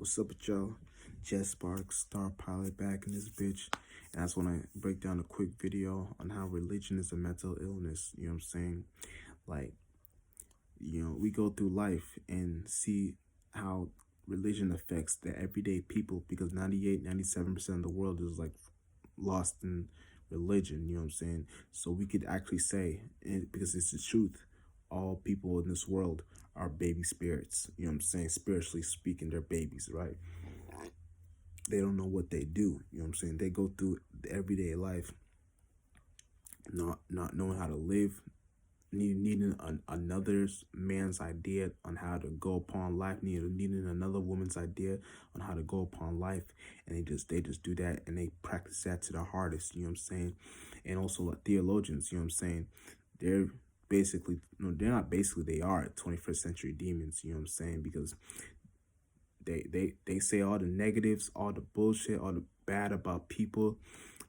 What's up with y'all? Jet Sparks, Star Pilot back in this bitch. And I just want to break down a quick video on how religion is a mental illness. You know what I'm saying? Like, we go through life and see how religion affects the everyday people because 97% of the world is like lost in religion. You know what I'm saying? So we could actually say, and because it's the truth, all people in this world are baby spirits. You know what I'm saying? Spiritually speaking, they're babies, right? They don't know what they do. You know what I'm saying? They go through the everyday life not knowing how to live, needing another man's idea on how to go upon life, needing another woman's idea on how to go upon life, and they just do that and they practice that to the hardest. You know what I'm saying? And also like theologians, you know what I'm saying? They're basically, no, they're not basically, they are 21st century demons. You know what I'm saying? Because they say all the negatives, all the bullshit, all the bad about people,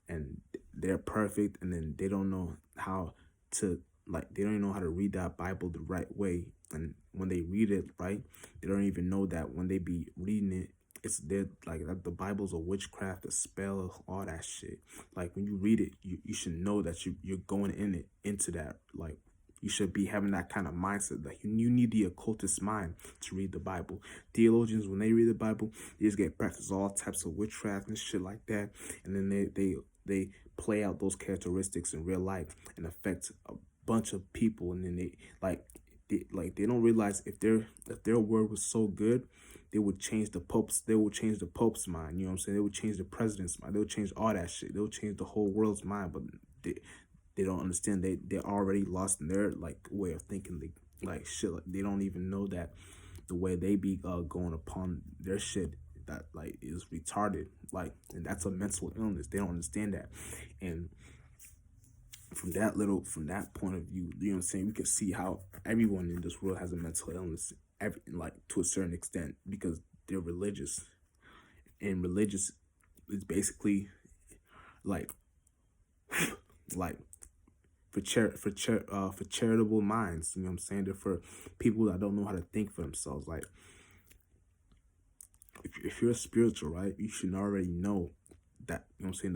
and they're perfect, and then they don't know how to, like, they don't even know how to read that Bible the right way. And when they read it right, they don't even know that when they be reading it, it's there, like the Bible's a witchcraft, a spell, all that shit. Like when you read it, you should know that you're going into that. Like you should be having that kind of mindset. Like you need the occultist mind to read the Bible. Theologians, when they read the Bible, they just get practice all types of witchcraft and shit like that, and then they play out those characteristics in real life and affect a bunch of people. And then they don't realize if their word was so good, they would change the Pope's mind. You know what I'm saying? They would change the president's mind. They would change all that shit. They would change the whole world's mind. But they don't understand. They're already lost in their like way of thinking. Like shit. Like, they don't even know that the way they be going upon their shit that like is retarded. Like, and that's a mental illness. They don't understand that. And from that point of view, you know what I'm saying, we can see how everyone in this world has a mental illness, like to a certain extent, because they're religious. And religious is basically like like for charitable minds. You know what I'm saying? They're for people that don't know how to think for themselves. Like if you're spiritual, right, you should already know that, you know what I'm saying,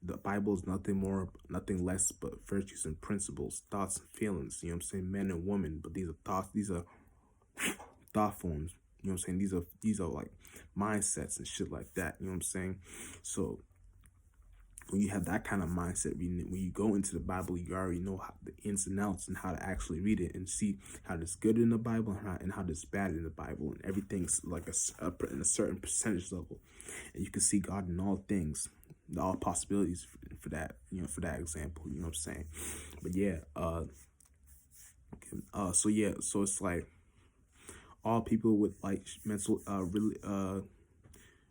the Bible is nothing more, nothing less but virtues and principles, thoughts and feelings. You know what I'm saying? Men and women, but these are thoughts, these are thought forms. You know what I'm saying? These are like mindsets and shit like that. You know what I'm saying? So when you have that kind of mindset, when you go into the Bible, you already know how, the ins and outs, and how to actually read it and see how there's good in the Bible and how there's bad in the Bible, and everything's like in a certain percentage level, and you can see God in all things, all possibilities for that. You know, for that example. You know what I'm saying? But yeah, so it's like all people with like mental,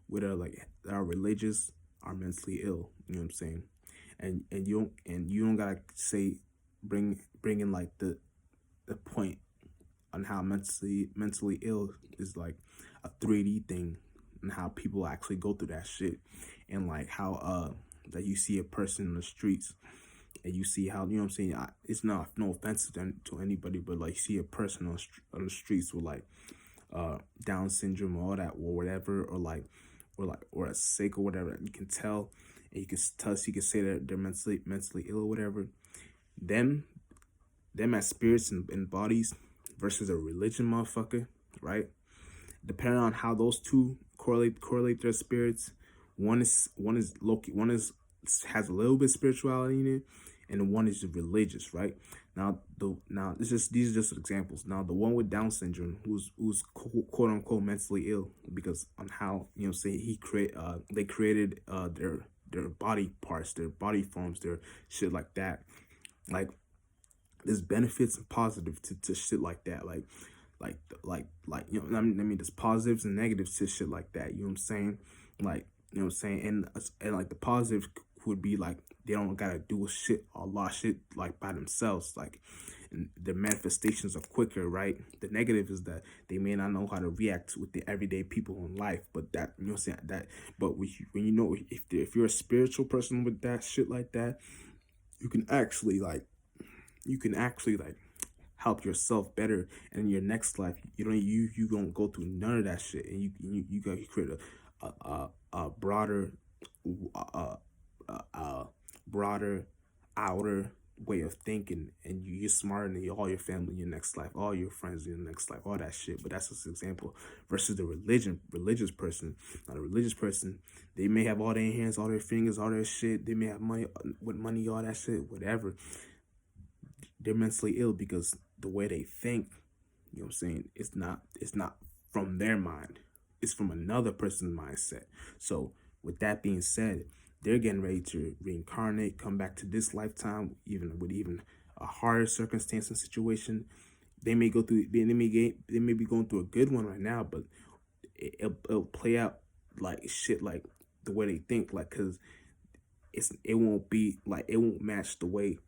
with like are religious are mentally ill. You know what I'm saying? And you don't gotta say bring in like the point on how mentally ill is like a 3D thing, and how people actually go through that shit, and like how that you see a person in the streets and you see how, you know what I'm saying, it's not no offense to anybody, but like you see a person on the streets with like Down syndrome or all that or whatever, or a sick or whatever, you can tell, and you can say that they're mentally ill or whatever. Them as spirits and bodies versus a religion, motherfucker, right? Depending on how those two correlate their spirits, one is Loki, has a little bit of spirituality in it, and one is religious, right? Now these are just examples. Now the one with Down syndrome, who's quote unquote mentally ill, because on how, you know, say they created their body parts, their body forms, their shit like that. Like there's benefits and positives to shit like that. Like you know, I mean there's positives and negatives to shit like that. You know what I'm saying? Like, you know what I'm saying? And like the positive would be like they don't gotta do a lot of shit like by themselves. Like, and their manifestations are quicker, right? The negative is that they may not know how to react with the everyday people in life. But that, you know what I'm saying, that, but when you know, if you're a spiritual person with that shit like that, you can actually like help yourself better, and in your next life, you don't go through none of that shit, and you gotta create a broader, uh, broader outer way of thinking, and you're smarter than all your family in your next life, all your friends in your next life, all that shit. But that's just an example. Versus the religious person. Now, the religious person, they may have all their hands, all their fingers, all their shit. They may have money, all that shit, whatever. They're mentally ill because the way they think, you know what I'm saying, it's not from their mind. It's from another person's mindset. So with that being said, they're getting ready to reincarnate, come back to this lifetime, even with a harder circumstance and situation. They may go through, they may be going through a good one right now, but it'll play out like shit, like the way they think, like, cause it won't be like, it won't match the way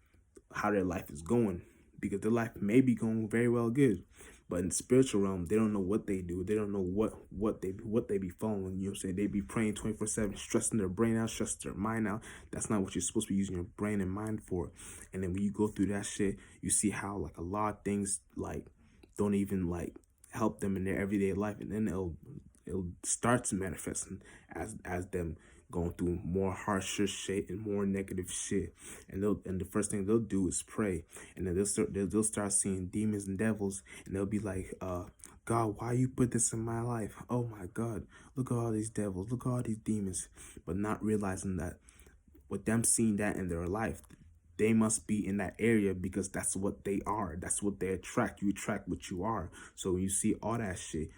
how their life is going, because their life may be going very well good, but in the spiritual realm, they don't know what they do. They don't know what they be following. You know what I'm saying? They be praying 24/7, stressing their brain out, stressing their mind out. That's not what you're supposed to be using your brain and mind for. And then when you go through that shit, you see how like a lot of things like don't even like help them in their everyday life, and then it'll start to manifest as them going through more harsher shit and more negative shit, and the first thing they'll do is pray, and then they'll start seeing demons and devils, and they'll be like, God, why you put this in my life? Oh my God, look at all these devils, look at all these demons, but not realizing that with them seeing that in their life, they must be in that area because that's what they are. That's what they attract. You attract what you are. So when you see all that shit,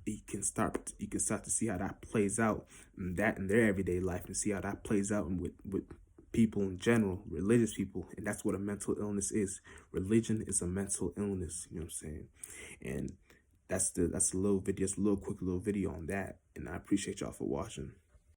you can start to see how that plays out in their everyday life, and see how that plays out with people in general, religious people. And that's what a mental illness is. Religion is a mental illness, you know what I'm saying? And that's a little video, just a little quick little video on that. And I appreciate y'all for watching.